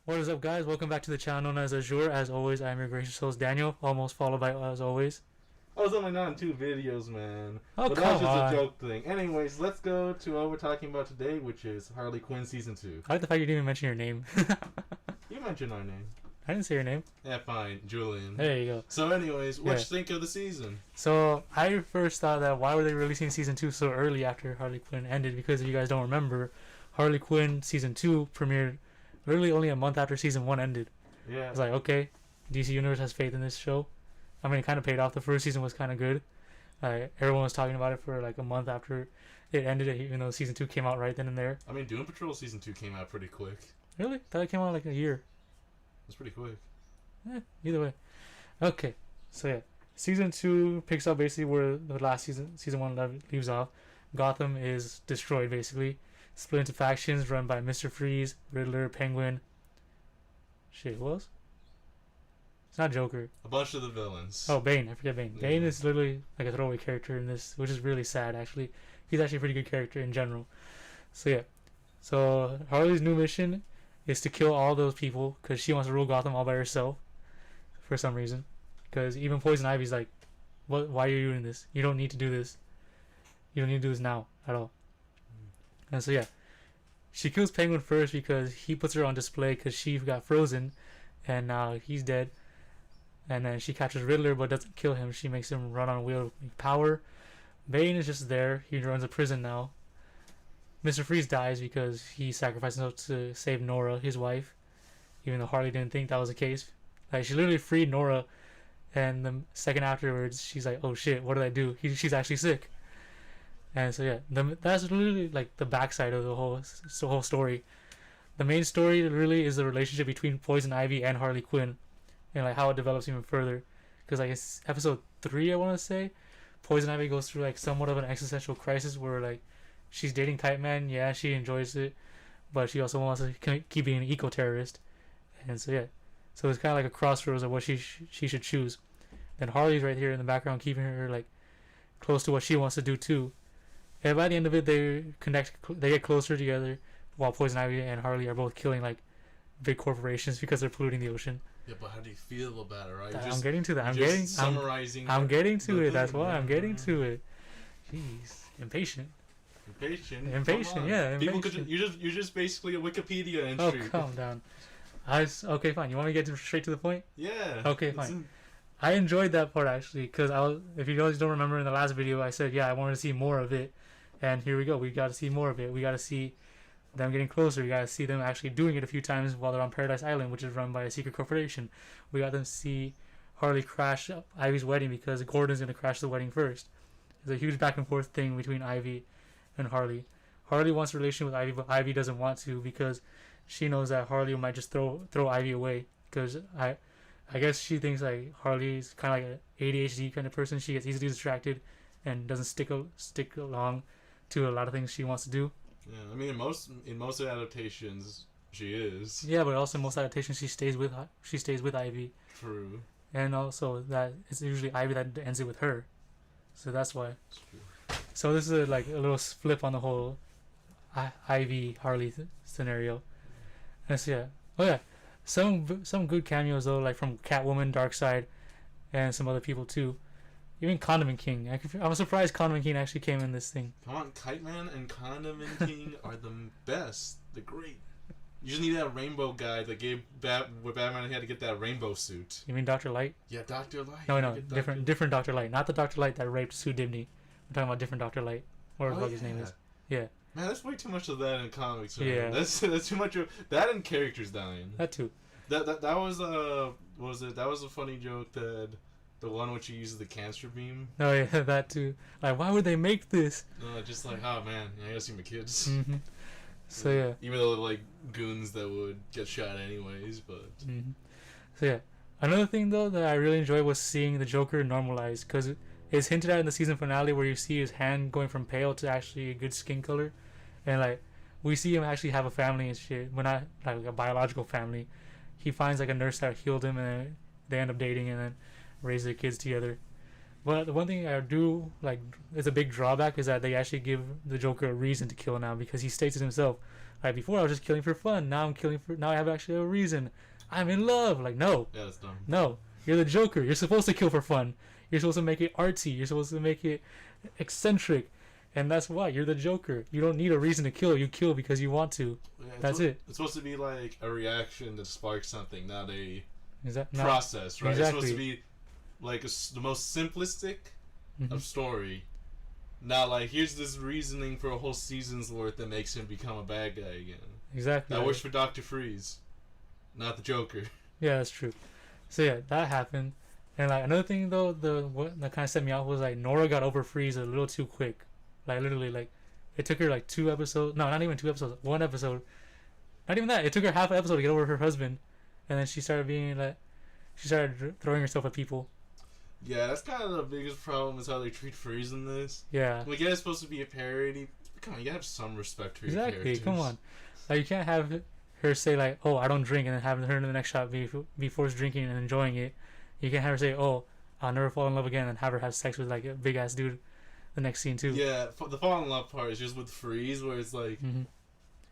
What is up, guys? Welcome back to the channel known as Azure. As always, I am your gracious host, Daniel, almost followed by as always. I was only not in 2 videos, man. Oh, but come that was just on. a joke thing. Anyways, let's go to what we're talking about today, which is Harley Quinn Season 2. I like the fact you didn't even mention your name. You mentioned our name. I didn't say your name. Yeah, fine. Julian. There you go. So anyways, what you think of the season? So, I first thought that why were they releasing Season 2 so early after Harley Quinn ended? Because if you guys don't remember, Harley Quinn Season 2 premiered literally only a month after Season 1 ended. Yeah. It's like, okay, DC Universe has faith in this show. I mean, it kind of paid off. The first season was kind of good. Everyone was talking about it for like a month after it ended, even though Season 2 came out right then and there. I mean, Doom Patrol Season 2 came out pretty quick. Really? I thought it came out like a year. It's pretty quick. Either way. Okay, so yeah. Season 2 picks up basically where the last season 1 leaves off. Gotham is destroyed, basically. Split into factions run by Mr.Freeze, Riddler, Penguin. Shit, who else? It's not Joker. A bunch of the villains. Oh, Bane. I forget Bane. Yeah. Bane is literally like a throwaway character in this, which is really sad, actually. He's actually a pretty good character in general. So yeah. So Harley's new mission is to kill all those people because she wants to rule Gotham all by herself for some reason. Because even Poison Ivy's like, "What? Why are you doing this? You don't need to do this. You don't need to do this now at all." And so yeah, she kills Penguin first because he puts her on display because she got frozen, and now he's dead. And then she captures Riddler but doesn't kill him. She makes him run on a wheel of power. Bane is just there. He runs a prison now. Mr. Freeze dies because he sacrificed himself to save Nora, his wife, even though Harley didn't think that was the case. Like, she literally freed Nora, and the second afterwards, she's like, "Oh shit, what did I do? She's actually sick." And so yeah, that's literally like the backside of the whole story. The main story really is the relationship between Poison Ivy and Harley Quinn, and like how it develops even further. Because like it's episode 3, I want to say, Poison Ivy goes through like somewhat of an existential crisis where like she's dating Kite Man. Yeah, she enjoys it, but she also wants to keep being an eco-terrorist. And so yeah, so it's kind of like a crossroads of what she should choose. Then Harley's right here in the background, keeping her like close to what she wants to do too. And by the end of it, they get closer together, while Poison Ivy and Harley are both killing like big corporations because they're polluting the ocean. Yeah, but how do you feel about it, right? I'm getting to that. I'm getting to it. That's why I'm getting to it. Jeez, impatient. Yeah. People could. You're just basically a Wikipedia entry. Oh, calm down. Okay, fine. You want me to get straight to the point? Yeah. Okay, fine. I enjoyed that part actually because if you guys don't remember in the last video, I said I wanted to see more of it, and here we go. We got to see more of it. We got to see them getting closer. We got to see them actually doing it a few times while they're on Paradise Island, which is run by a secret corporation. We got them to see Harley crash Ivy's wedding because Gordon's gonna crash the wedding first. There's a huge back and forth thing between Ivy and Harley. Harley wants a relation with Ivy, but Ivy doesn't want to because she knows that Harley might just throw Ivy away. Because I guess she thinks like Harley's kind of like an ADHD kind of person. She gets easily distracted and doesn't stick along to a lot of things she wants to do. Yeah, I mean, in most adaptations, she is. Yeah, but also in most adaptations, she stays with Ivy. True. And also that it's usually Ivy that ends it with her, so that's why. That's true. So this is like a little flip on the whole Ivy Harley scenario. And so yeah, some good cameos though, like from Catwoman, Darkseid, and some other people too. Even Condiment King. I was surprised Condiment King actually came in this thing. Come on, Kite Man and Condiment King are the best. They're great. You just need that rainbow guy that gave Batman had to get that rainbow suit. You mean Dr. Light? Yeah, Dr. Light. No, different Dr. Light. Not the Dr. Light that raped Sue Dibney. I'm talking about different Dr. Light. Whatever the fuck his name is. Yeah. Man, that's way too much of that in comics. Man. Yeah. That's too much of that and characters dying. That too. That was what was it? That was a funny joke that the one which he uses the cancer beam. Oh yeah, that too. Like, why would they make this? No, just like, oh man, I gotta see my kids. Mm-hmm. So yeah. Even though they're like goons that would get shot anyways, but. Mm-hmm. So yeah, another thing though that I really enjoyed was seeing the Joker normalized, because it's hinted at in the season finale where you see his hand going from pale to actually a good skin color, and like we see him actually have a family and shit. When not like a biological family, he finds like a nurse that healed him, and then they end up dating and then raise their kids together. But the one thing I do like is a big drawback is that they actually give the Joker a reason to kill now, because he states it himself. Like before, I was just killing for fun. Now I'm killing for. Now I have actually a reason. I'm in love. Like no, Yeah, that's dumb. no. You're the Joker. You're supposed to kill for fun. You're supposed to make it artsy. You're supposed to make it eccentric, and that's why you're the Joker. You don't need a reason to kill. You kill because you want to. Yeah, That's it. It's supposed to be like a reaction that sparks something, not a Exactly. process, right? Exactly. It's supposed to be like the most simplistic Mm-hmm. of story. Not like here's this reasoning for a whole season's worth that makes him become a bad guy again. Exactly. That works for Dr.Freeze, not the Joker. Yeah, that's true. So yeah, that happened. And like another thing though, what that kind of set me off was like Nora got over Freeze a little too quick. Like literally, like it took her like 2 episodes. No, not even 2 episodes. 1 episode. Not even that. It took her half an episode to get over her husband, and then she started being like, she started throwing herself at people. Yeah, that's kind of the biggest problem is how they treat Freeze in this. Yeah. Like, yeah, it's supposed to be a parody. Come on, you gotta have some respect for your Exactly. characters. Come on. Like you can't have her say like, "Oh, I don't drink," and then have her in the next shot be forced drinking and enjoying it. You can't have her say, "Oh, I'll never fall in love again," and have her have sex with like a big ass dude. The next scene too. Yeah, the fall in love part is just with Freeze, where it's like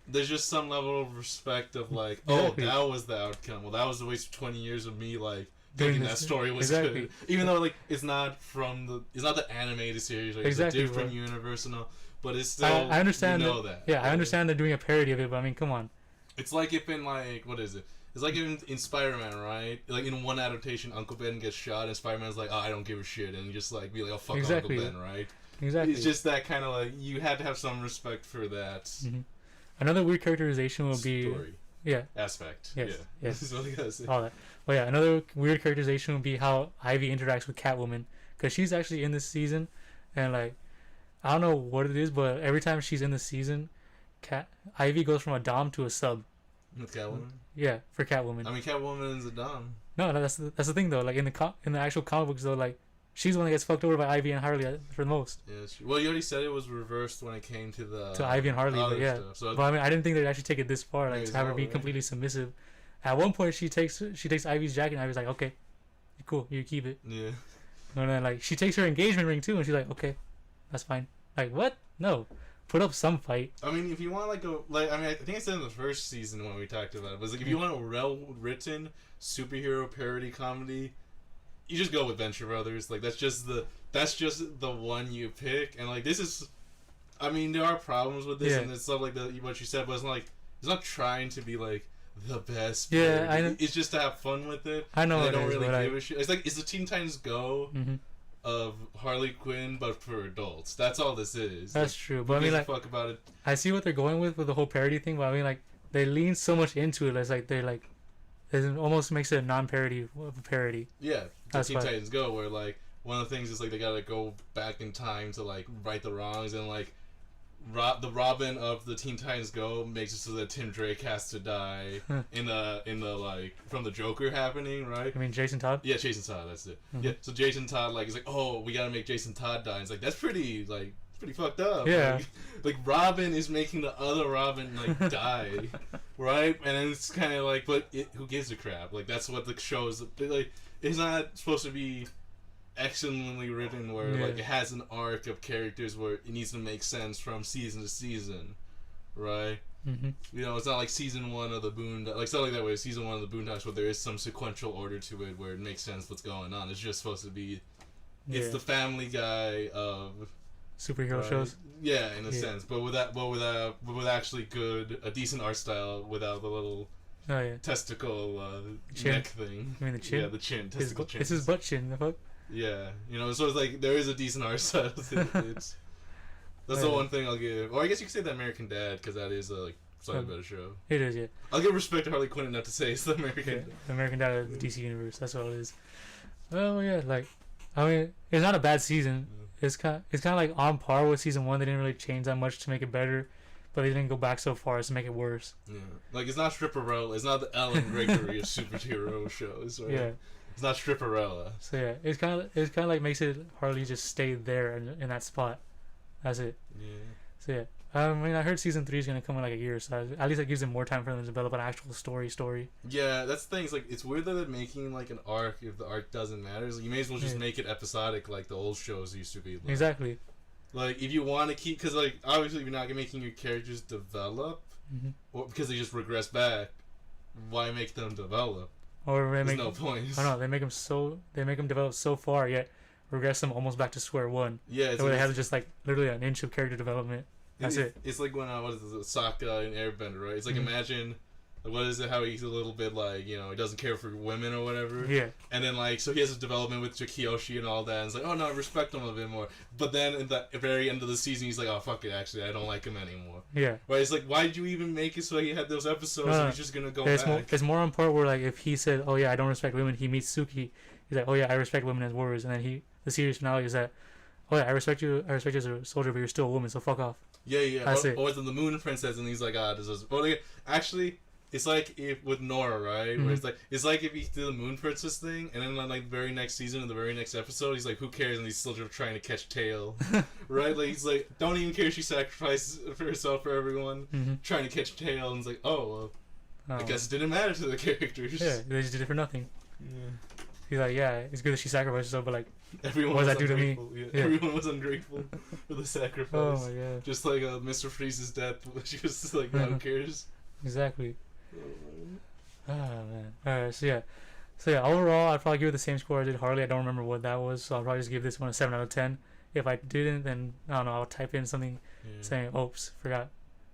there's just some level of respect of like, Exactly. oh, that was the outcome. Well, that was a waste of 20 years of me like Doing thinking this- that story was exactly. good, even though like it's not the animated series, like Exactly, it's a different bro. universe and all, but it's still I understand you know that. Yeah, I understand they're doing a parody of it, but I mean, come on. It's like if in like what is it? It's like in Spider-Man, right? Like in one adaptation, Uncle Ben gets shot, and Spider-Man's like, "Oh, I don't give a shit," and just like be like, "Oh, fuck Exactly. Uncle Ben," right? Exactly. It's just that kind of like you had to have some respect for that Mhm. Another weird characterization would be story yeah, aspect. Yes, Yeah, yes. This is what I gotta say. all that. But yeah, another weird characterization would be how Ivy interacts with Catwoman, because she's actually in this season, and like I don't know what it is, but every time she's in the season, Ivy goes from a dom to a sub. With Catwoman. Yeah, for Catwoman. I mean, Catwoman's a dom. No, that's the thing though. Like in the actual comic books though, like she's the one that gets fucked over by Ivy and Harley for the most. Yeah, well, you already said it was reversed when it came to the To Ivy and Harley, other but yeah. stuff. So But I mean, I didn't think they'd actually take it this far, like Yeah, to have her be exactly. completely submissive. At one point, she takes Ivy's jacket, and Ivy's like, "Okay, cool, you keep it." yeah. And then like she takes her engagement ring too, and she's like, "Okay, that's fine." Like what? No, put up some fight. I mean, if you want I think I said in the first season when we talked about it, was like if you want a well-written superhero parody comedy, you just go with Venture Brothers. Like that's just the one you pick, and like this is, I mean, there are problems with this Yeah. and it's stuff like what you said, but it's not like it's not trying to be like the best. Yeah, parody. I know. It's just to have fun with it. I know And it they don't is, really but give a shit. It's like it's the Teen Titans Go hmm of Harley Quinn, but for adults. That's all this is. That's Like, true. who But I mean, gives a like fuck about it. I see what they're going with the whole parody thing, but I mean, like they lean so much into it. It's like they're like it almost makes it a non-parody of a parody. Yeah, the That's Teen why. Titans Go, where like one of the things is like they gotta go back in time to like right the wrongs, and like the Robin of the Teen Titans Go makes it so that Tim Drake has to die in the like from the Joker happening, right? I mean, Jason Todd. Yeah, Jason Todd, that's it. Mhm. Yeah, so Jason Todd like is like, oh, we gotta make Jason Todd die. And it's like that's pretty fucked up. Yeah. Like Robin is making the other Robin like die, right? And then it's kind of like, but who gives a crap? Like that's what the show is. Like it's not supposed to be excellently written where Yeah. like it has an arc of characters where it needs to make sense from season to season, right? hmm You know, it's not like season 1 of the Boondocks, like something like that way. Season 1 of the Boondocks where there is some sequential order to it where it makes sense what's going on. It's just supposed to be, it's Yeah. the Family Guy of Superhero right? shows. Yeah, in a Yeah. sense, but with actually a decent art style without the little Oh yeah. testicle Chin. neck thing. I mean the chin. Yeah, the chin, His testicle bu- chin. it's his butt chin. The fuck. Yeah, you know, so it's like there is a decent art style. That's the Yeah. one thing I'll give. Or I guess you could say the American Dad because that is a like slightly better show. It is, yeah. I'll give respect to Harley Quinn enough to say it's the American Yeah, Dad. the American Dad of the DC universe. That's what it is. Oh yeah, like I mean, it's not a bad season. It's kind of like on par with season 1. They didn't really change that much to make it better, but they didn't go back so far as to make it worse. Yeah, like it's not Stripperella. It's not the Ellen Gregory of superhero shows. Right? Yeah. It's not Stripperella. So yeah, it's kind of like makes it Harley just stay there in that spot. That's it. Yeah. So yeah, I mean, I heard season 3 is gonna come in like a year, so at least that gives them more time for them to develop an actual story. Yeah, that's the thing. It's like it's weird that they're making like an arc if the arc doesn't matter. It's like, you may as well just Yeah. make it episodic like the old shows used to be. Exactly. Like if you want to keep, because like obviously if you're not making your characters develop, Mm-hmm. or because they just regress back, why make them develop? Or they There's make no point. I don't know. They make them develop so far, yet regress them almost back to square one. Yeah, So they have just like literally an inch of character development. That's it. It's like when what is it, Sokka in Airbender, right? It's like imagine, what is it? How he's a little bit like he doesn't care for women or whatever. Yeah. And then like so he has a development with Kyoshi and all that, and it's like oh no, I respect him a bit more. But then at the very end of the season, he's like oh fuck it, actually I don't like him anymore. Yeah. Right? It's like why did you even make it so he had those episodes? And he's just gonna go back. It's more on part where like if he said oh yeah I don't respect women, he meets Suki. He's like oh yeah I respect women as warriors, and then the series finale is that oh yeah I respect you as a soldier, but you're still a woman, so fuck off. Yeah. That's it. Or the Moon Princess, and he's like, this is. Well, actually, it's like if with Nora, right? Where it's like if he did the Moon Princess thing, and then like the very next season, in the very next episode, he's like, who cares? And he's still just trying to catch tail, right? Like he's like, don't even care. She sacrifices for herself for everyone, trying to catch tail, and it's like, I guess it didn't matter to the characters. Yeah, they just did it for nothing. Yeah. He's like, yeah, it's good that she sacrificed herself, but like, everyone what does was that do to me? Yeah. Everyone was ungrateful for the sacrifice. Oh my god. Just like Mr.Freeze's death, she was just like, who cares? Exactly. Oh man. Alright, so yeah, overall, I'd probably give it the same score I did Harley. I don't remember what that was, so I'll probably just give this one a 7 out of 10. If I didn't, then I don't know, I'll type in something saying, oops, forgot.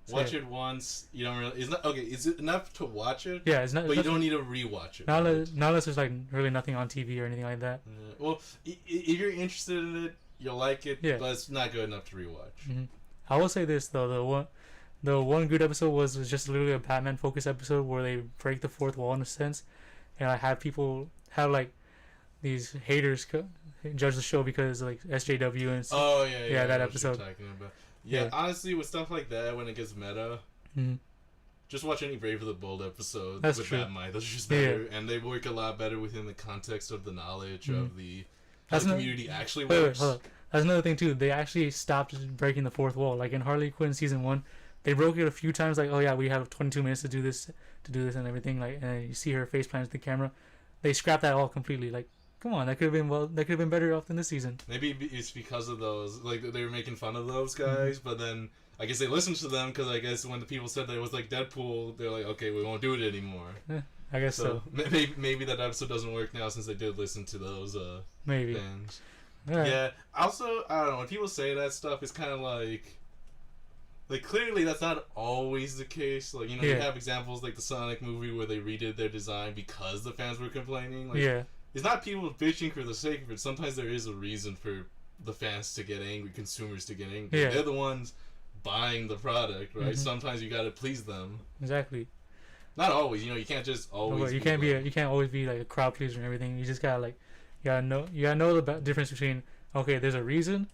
So, watch it once. You don't really. Is it enough to watch it? Yeah, it's not. But you don't need to rewatch it. Not unless there's like really nothing on TV or anything like that. Well, if you're interested in it, you'll like it. Yeah. But it's not good enough to rewatch. I will say this though, the one good episode was just literally a Batman focused episode where they break the fourth wall in a sense, and I have people have like these haters judge the show because like SJW and stuff. Oh yeah, that episode. Yeah, honestly, with stuff like that, when it gets meta, just watch any Brave or the Bold episode with true. Batman. Those are just better, and they work a lot better within the context of the knowledge of how the community actually works. Wait. That's another thing too. They actually stopped breaking the fourth wall. Like in Harley Quinn season 1, they broke it a few times. Like, oh yeah, we have 22 minutes to do this, and everything. Like, and you see her face plants the camera. They scrapped that all completely. Like, come on, that could have been better off than this season. Maybe it's because of those. Like they were making fun of those guys, but then I guess they listened to them because I guess when the people said that it was like Deadpool, they're like, okay, we won't do it anymore. I guess so. Maybe that episode doesn't work now since they did listen to those maybe fans. Right. Yeah. Also, I don't know, when people say that stuff, it's kind of like clearly that's not always the case. Like, you have examples like the Sonic movie where they redid their design because the fans were complaining. Like, it's not people bitching for the sake of it. Sometimes there is a reason for the fans to get angry, consumers to get angry. Yeah. They're the ones buying the product, right? Sometimes you gotta please them. Exactly. Not always, you can't just always. You can't always be like a crowd pleaser and everything. You just gotta like, you gotta know the difference between okay, there's a reason,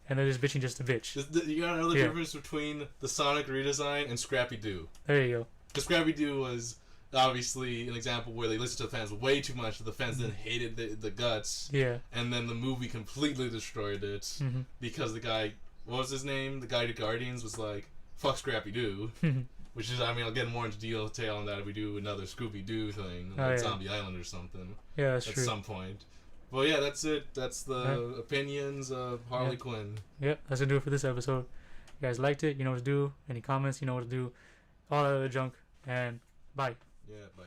and they're just bitching just to bitch. You gotta know the difference between the Sonic redesign and Scrappy Doo. There you go. Because Scrappy Doo was obviously an example where they listened to the fans way too much. The fans then hated the guts. Yeah. And then the movie completely destroyed it because the guy, what was his name? The guy to Guardians was like, fuck Scrappy Doo. Which is, I mean, I'll get more into detail on that if we do another Scooby Doo thing, like Zombie Island or something. Yeah, that's true. At some point. Well, yeah, that's it. That's the opinions of Harley Quinn. Yep, that's gonna do it for this episode. You guys liked it, you know what to do. Any comments, you know what to do. All that other junk. And bye. Yeah, bye.